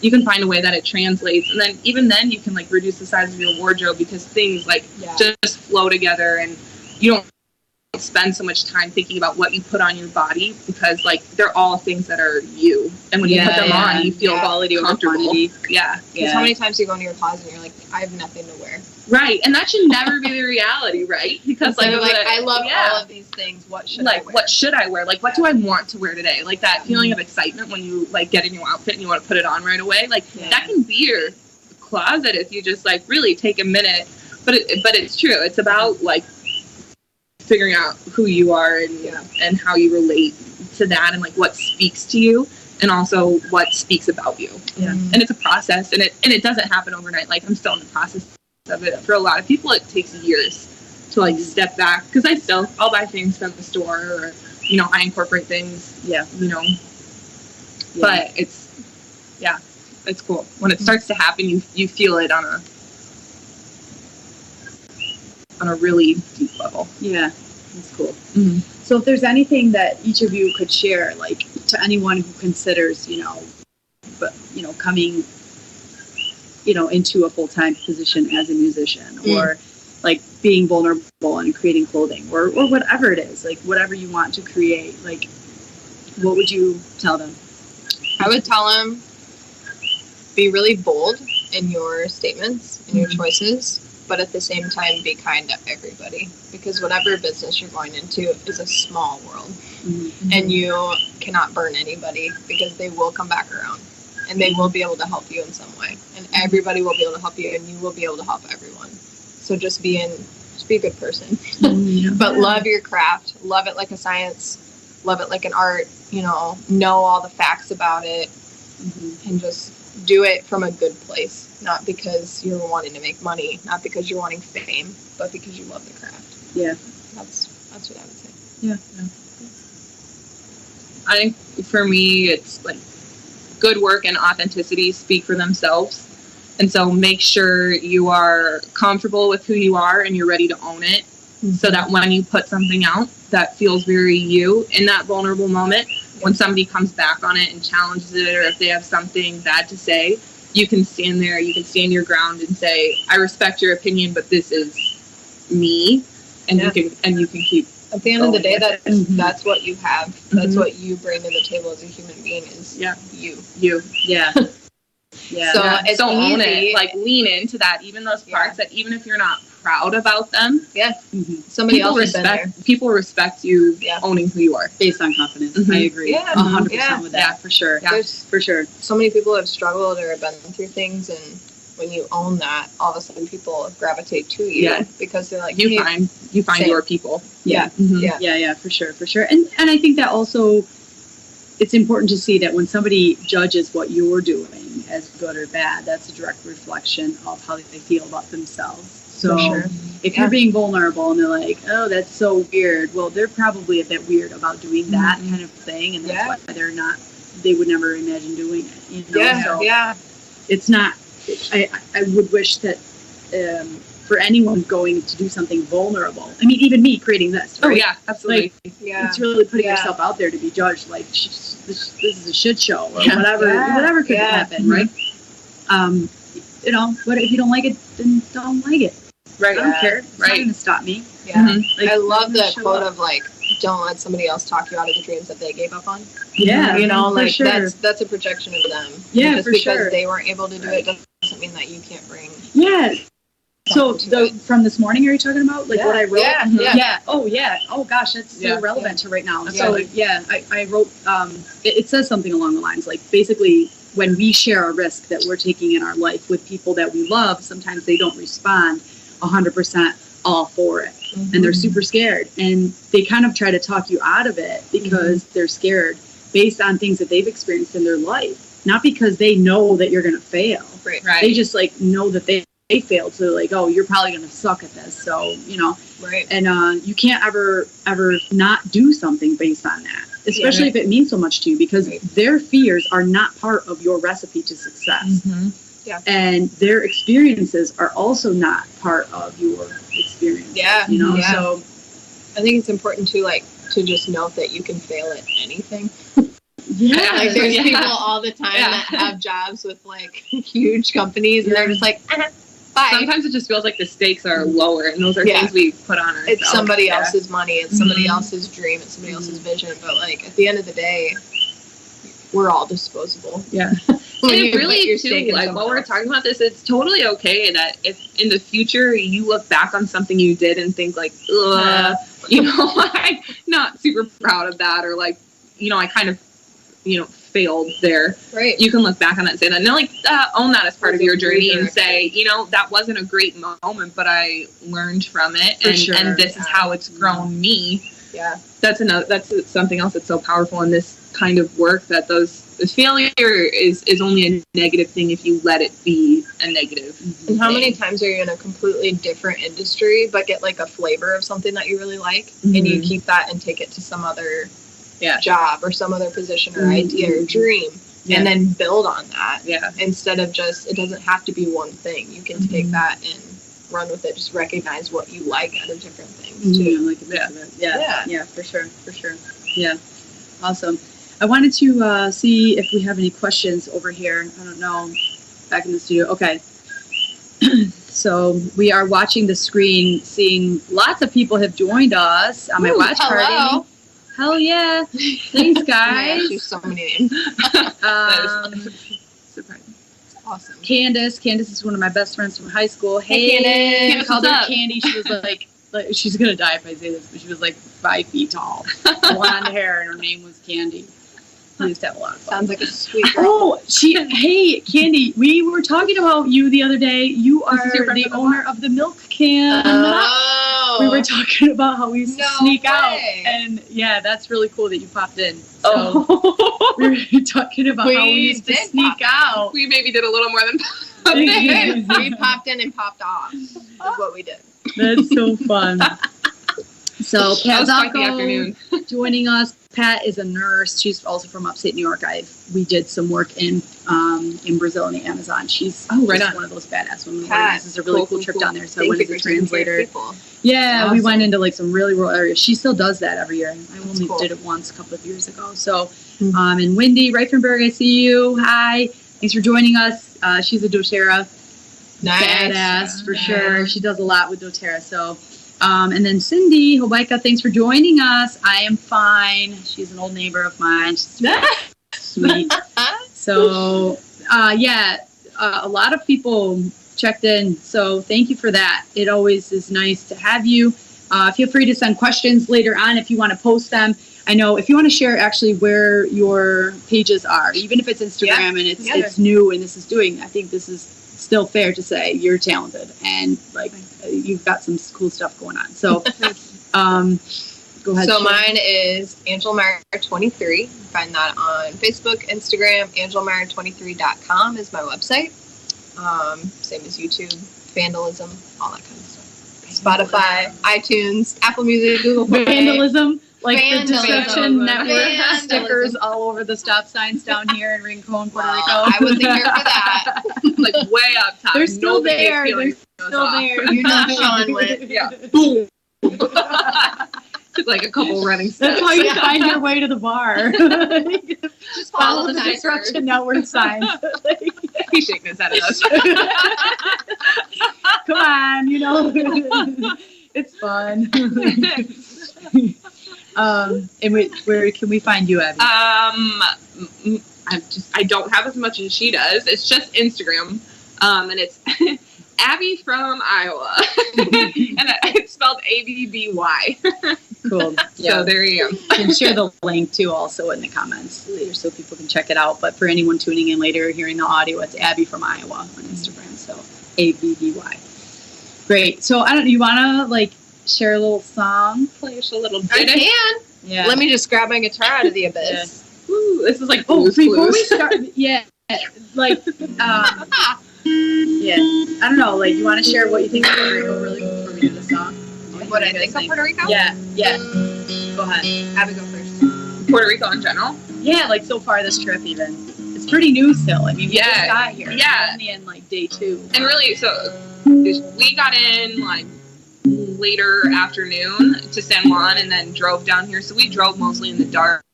you can find a way that it translates, and then even then you can like reduce the size of your wardrobe, because things like just flow together, and you don't spend so much time thinking about what you put on your body, because like they're all things that are you, and when you put them on, you feel quality over comfortable. quantity. Because how many times you go into your closet and you're like, I have nothing to wear. Right, and that should never be the reality, right? Because like I love all of these things. What should I wear? What should I wear? Like, what do I want to wear today? Like that feeling of excitement when you like get a new outfit and you want to put it on right away. Like that can be your closet if you just like really take a minute. But it's true. It's about like figuring out who you are and how you relate to that, and like what speaks to you, and also what speaks about you. And it's a process, and it doesn't happen overnight. Like I'm still in the process of it. For a lot of people it takes years to like step back, because I'll buy things from the store, or I incorporate things but it's cool when it starts to happen. You feel it on a really deep level. That's cool. So if there's anything that each of you could share, like to anyone who considers coming into a full-time position as a musician, or like being vulnerable and creating clothing, or whatever it is, like whatever you want to create, like what would you tell them? I would tell them, be really bold in your statements and your choices, but at the same time be kind to everybody, because whatever business you're going into is a small world, and you cannot burn anybody, because they will come back around and they will be able to help you in some way, and everybody will be able to help you, and you will be able to help everyone. So just be a good person, but love your craft, love it like a science, love it like an art, know all the facts about it, and just do it from a good place, not because you're wanting to make money, not because you're wanting fame, but because you love the craft. That's what I would say. I think for me it's like good work and authenticity speak for themselves, and so make sure you are comfortable with who you are and you're ready to own it, so that when you put something out that feels very you in that vulnerable moment, when somebody comes back on it and challenges it, or if they have something bad to say, you can stand there, you can stand your ground and say, I respect your opinion, but this is me, and you can keep. At the end of the day, that's what you have. That's what you bring to the table as a human being is you. So it's so own easy. it, like lean into that, even those parts that even if you're not proud about them, somebody else has been there. People respect you owning who you are based on confidence. I agree 100% with that, for sure. For sure. So many people have struggled or have been through things, and when you own that, all of a sudden people gravitate to you because they're like, you find your people. For sure. And I think that also it's important to see that when somebody judges what you're doing as good or bad, that's a direct reflection of how they feel about themselves. So if you're being vulnerable and they're like, oh, that's so weird, well, they're probably a bit weird about doing that kind of thing, and that's why they would never imagine doing it. It's not, I would wish that for anyone going to do something vulnerable, I mean, even me creating this, right? Oh yeah, absolutely. Like, it's really putting yourself out there to be judged, like this is a shit show, or whatever could happen, right? What if you don't like it, then don't like it. Right. I don't care. It's not going to stop me. Like, I love the quote of like, don't let somebody else talk you out of the dreams that they gave up on. That's a projection of them. Just because they weren't able to do it doesn't mean that you can't bring. So from this morning, are you talking about like what I wrote? Oh gosh, that's so relevant to right now. So I wrote. It says something along the lines like, basically, when we share a risk that we're taking in our life with people that we love, sometimes they don't respond 100% all for it, and they're super scared, and they kind of try to talk you out of it because they're scared based on things that they've experienced in their life, not because they know that you're going to fail. Right. They just like know that they failed, so they're like, oh, you're probably going to suck at this, so and you can't ever not do something based on that, especially if it means so much to you, because their fears are not part of your recipe to success. And their experiences are also not part of your experience. So I think it's important to just note that you can fail at anything. There's people all the time that have jobs with like huge companies, and they're just like, sometimes it just feels like the stakes are lower, and those are things we put on ourselves. It's somebody else's money, it's somebody else's dream, it's somebody else's vision, but like at the end of the day, we're all disposable. Yeah. And it really, too, like while we're talking about this, it's totally okay that if in the future you look back on something you did and think like, ugh, you know, I'm not super proud of that, or like, you know, I kind of, you know, failed there. Right. You can look back on that and say that. And like, own that as part of your journey and say, you know, that wasn't a great moment, but I learned from it. And this is how it's grown me. Yeah. That's something else that's so powerful in this kind of work, that failure is only a negative thing if you let it be a negative And how many times are you in a completely different industry but get like a flavor of something that you really like, and you keep that and take it to some other job or some other position or idea or dream, and then build on that, instead of just, it doesn't have to be one thing. You can take that and run with it. Just recognize what you like out of different things too. Yeah, for sure. Yeah, awesome. I wanted to see if we have any questions over here. I don't know, back in the studio. Okay. So we are watching the screen, seeing lots of people have joined us on my watch party. Hell yeah. Thanks, guys. There's so many names. Surprising. Awesome. Candace is one of my best friends from high school. Hey, Candace, I called what's her up? Candy. She was like she's gonna die if I say this, but she was like 5 feet tall, blonde hair, and her name was Candy. We used to have a lot of fun. Sounds like a sweet girl. Hey, Candy, we were talking about you the other day. You are the owner of the milk can. Oh. We were talking about how we used to sneak out. And yeah, that's really cool that you popped in. So we were talking about how we used to sneak out. We maybe did a little more than We popped in and popped off is what we did. That's so fun. So Pat afternoon. joining us. Pat is a nurse. She's also from upstate New York. We did some work in Brazil in the Amazon. She's just one of those badass women. This is a really cool trip down there. So I went as a translator. Yeah, awesome. We went into like some really rural areas. She still does that every year. I only did it once a couple of years ago. So, and Wendy Reifenberg, I see you. Hi, thanks for joining us. She's a doTERRA badass for sure. She does a lot with doTERRA. So. And then Cindy Hobaika, thanks for joining us. I am fine. She's an old neighbor of mine. She's sweet. So, a lot of people checked in. So thank you for that. It always is nice to have you. Feel free to send questions later on if you want to post them. I know if you want to share actually where your pages are, even if it's Instagram and it's new and this is doing, I think this is still fair to say you're talented and like you've got some cool stuff going on. So go ahead. So mine is Angela Meyers 23. You can find that on Facebook, Instagram. AngelaMeyers23.com is my website. Same as YouTube, vandalism, all that kind of stuff. Spotify, iTunes, Apple Music, Google Play. Vandalism. Like the Destruction Network stickers all over the stop signs down here in Rincon, Puerto Rico. I wasn't here for that. Like way up top. They're still there. They're still there. You know Sean went. Yeah. Boom. Took like a couple running steps. That's how you find your way to the bar. Just follow the Destruction Network signs. He's shaking his head at us. Come on, it's fun. And where can we find you, Abby? I don't have as much as she does. It's just Instagram, and it's Abby from Iowa, and it's spelled ABBY. Cool. So there you go. You can share the link too, also in the comments later, so people can check it out. But for anyone tuning in later, hearing the audio, it's Abby from Iowa on Instagram. So ABBY. Great. So I don't. You want to share a little song? Play us a little bit. I can. Yeah. Let me just grab my guitar out of the abyss. Yeah. Ooh, this is like before blues. We start, yeah, yeah. I don't know. You want to share what you think of Puerto Rico really before we do the song? What I think of Puerto Rico? Yeah. Go ahead. Abby, go first. Puerto Rico in general? Yeah, so far this trip even. It's pretty new still. I mean, we just got here. Yeah. We're only in day 2. And really, so we got in later afternoon to San Juan and then drove down here. So we drove mostly in the dark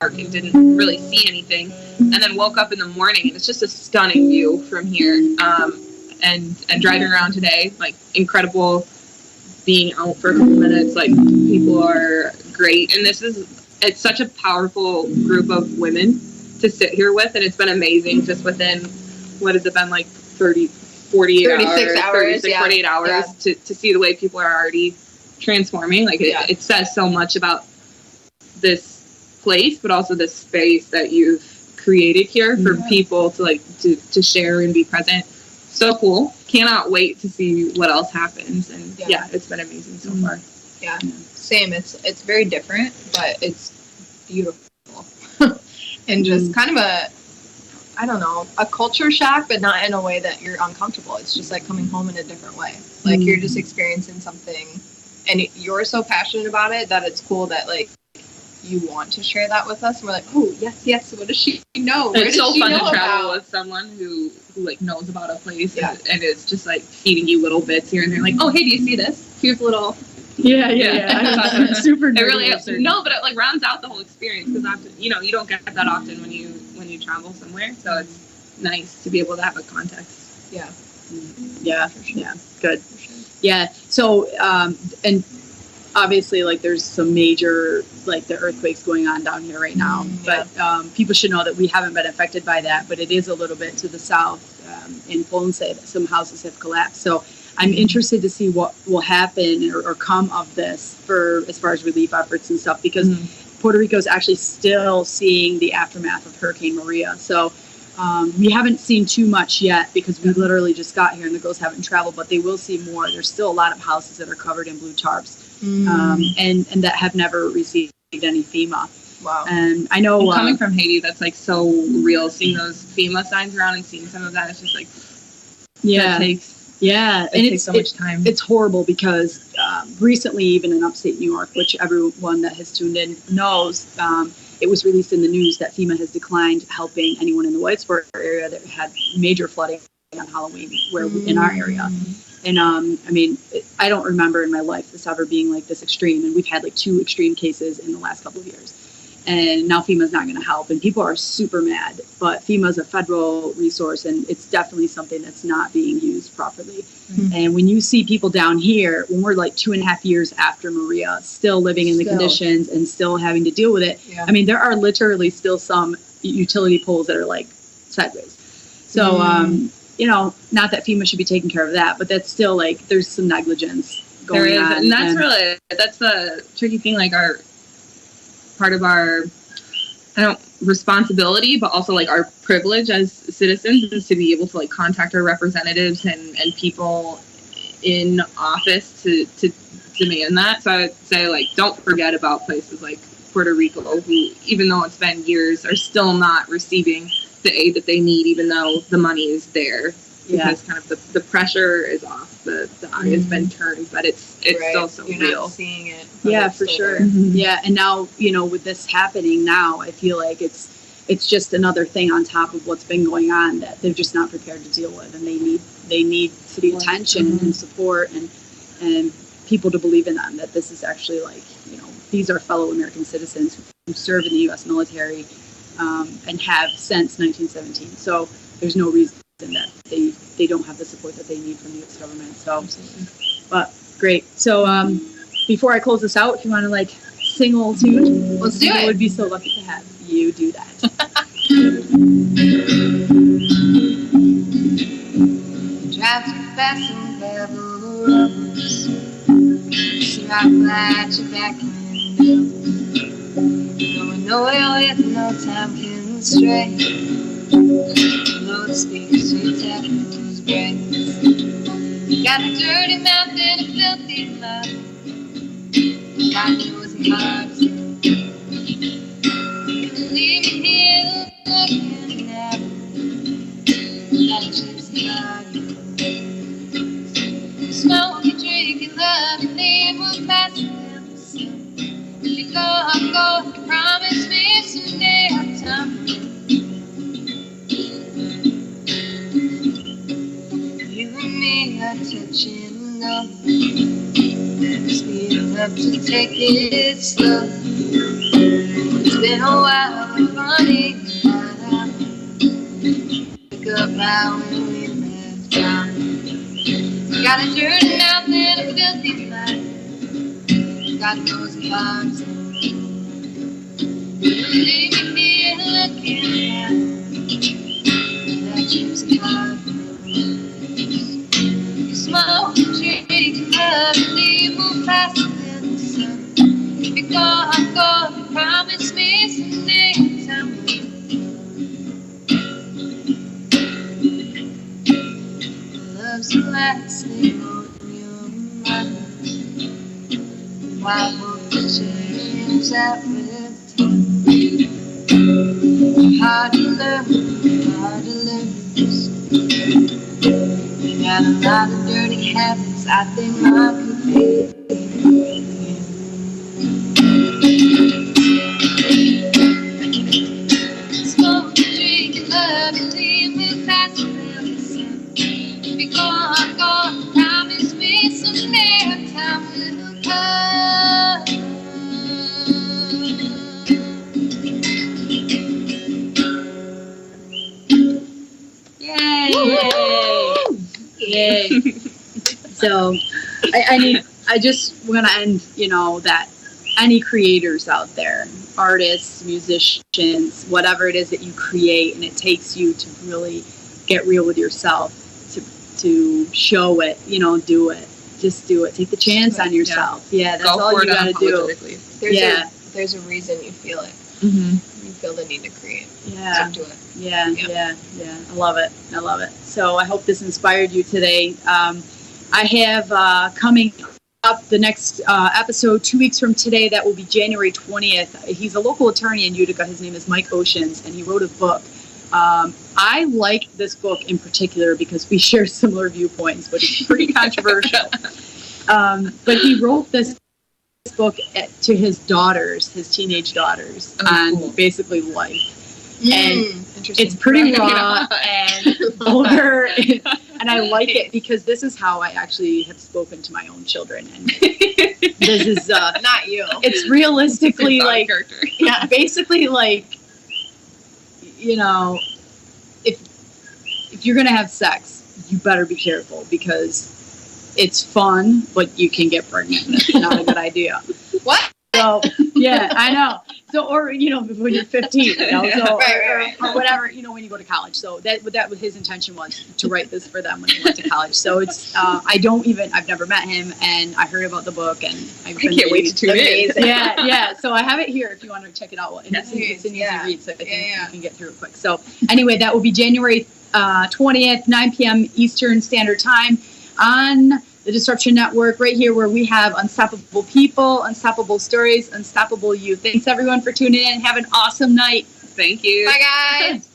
and didn't really see anything. And then woke up in the morning and it's just a stunning view from here. and driving around today, like incredible being out for a couple minutes. Like people are great. And it's such a powerful group of women to sit here with. And it's been amazing just within, what has it been, like 48 hours to see the way people are already transforming. Like it says so much about this place, but also this space that you've created here for people to share and be present. So cool. Cannot wait to see what else happens. And it's been amazing so far. Yeah, same. It's very different, but it's beautiful. And just kind of a culture shock, but not in a way that you're uncomfortable. It's just like coming home in a different way. Like you're just experiencing something and you're so passionate about it that it's cool that like you want to share that with us. And we're like, oh yes. What does she know? Where it's so fun to travel with someone who like knows about a place and it's just like feeding you little bits here and there. Like, oh hey, do you see this? Here's a little. Yeah. Super. It really no, but it like rounds out the whole experience because often you don't get that often when you travel somewhere. So it's nice to be able to have a context. Yeah. Good. Yeah. So and obviously like there's some major like the earthquakes going on down here right now, but people should know that we haven't been affected by that, but it is a little bit to the south in Ponce. Some houses have collapsed. So I'm interested to see what will happen or come of this for as far as relief efforts and stuff, because Puerto Rico is actually still seeing the aftermath of Hurricane Maria. So we haven't seen too much yet because we literally just got here and the girls haven't traveled, but they will see more. There's still a lot of houses that are covered in blue tarps and that have never received any FEMA. Wow. And I know coming from Haiti, that's like so real. Seeing those FEMA signs around and seeing some of that, it's just like it takes so much time. It's horrible because recently, even in upstate New York, which everyone that has tuned in knows, it was released in the news that FEMA has declined helping anyone in the Whitesboro area that had major flooding on Halloween, where in our area. And I mean, I don't remember in my life this ever being like this extreme, and we've had like 2 extreme cases in the last couple of years. And now FEMA's not going to help, and people are super mad. But FEMA's a federal resource, and it's definitely something that's not being used properly. And when you see people down here, when we're like 2.5 years after Maria, still living in the conditions and still having to deal with it, I mean, there are literally still some utility poles that are like sideways. So, not that FEMA should be taking care of that, but that's still like there's some negligence going on. And that's the tricky thing, like part of our responsibility, but also like our privilege as citizens is to be able to like contact our representatives and people in office to demand that. So I would say like don't forget about places like Puerto Rico, who even though it's been years are still not receiving the aid that they need, even though the money is there. Because kind of the pressure is off, the eye has been turned, but it's still so You're real. Not seeing it. Yeah, for sure. Yeah, and now with this happening now, I feel like it's just another thing on top of what's been going on that they're just not prepared to deal with, and they need city attention and support and people to believe in them, that this is actually like these are fellow American citizens who serve in the U.S. military and have since 1917. So there's no reason that they don't have the support that they need from the U.S. government. So, but great. So before I close this out, if you want to like sing a little tune, let's do it. I would be so lucky to have you do that. Drive too fast and level the roads. See how glad you're back in the know it with no time can stray. Lord speaks to tap into his brains. You got a dirty mouth and a filthy mouth. God knows he loves you. You can leave me here looking at me like a gypsy dog. Smoke, you drink, you love, you leave, we'll pass it down the sun. If you go, I'll go. Promise me someday I'll time. Touching up, speed enough to take it slow. It's been a while, but funny, pick up right when we left town. got a dirty mouth and a filthy mind. God knows if I'm leaving me and looking at that gypsy heart. You smoke, drink, love, and you move faster than the sun. Before I'm gone, promise me someday. Tell me. Love's the last thing on your mind. Why won't you change that with time? Hard to learn. You got a lot of dirty habits. I think I could be. Smoke, drink, love, and leave me faster than the sun. Before I'm gone, promise me someday our time will come. Yay! Yay! So, I just want to end, that any creators out there, artists, musicians, whatever it is that you create, and it takes you to really get real with yourself, to show it, do it. Just do it. Take the chance on yourself. Yeah, that's all you got to do. There's a reason you feel it. Mm-hmm. You feel the need to create. Yeah. So do it. Yeah. I love it. So I hope this inspired you today. I have coming up the next episode 2 weeks from today. That will be January 20th. He's a local attorney in Utica. His name is Mike Oceans, and he wrote a book. I like this book in particular because we share similar viewpoints, but it's pretty controversial. But he wrote this book to his daughters, his teenage daughters, on basically life. And it's pretty raw and vulgar, and I like it because this is how I actually have spoken to my own children. And this is not you. It's realistically like, character. yeah, basically like, if you're gonna have sex, you better be careful because it's fun, but you can get pregnant. That's not a good idea. What? So yeah, I know. So or when you're 15, so right. Or whatever, when you go to college. So that was his intention, was to write this for them when he went to college. So it's I've never met him, and I heard about the book, and I can't wait to tune in. Yeah. So I have it here if you want to check it out. And it's an easy read, so I think you can get through it quick. So anyway, that will be January 20th, 9 p.m. Eastern Standard Time on the Disruption Network, right here where we have unstoppable people, unstoppable stories, unstoppable you. Thanks everyone for tuning in. Have an awesome night. Thank you. Bye guys.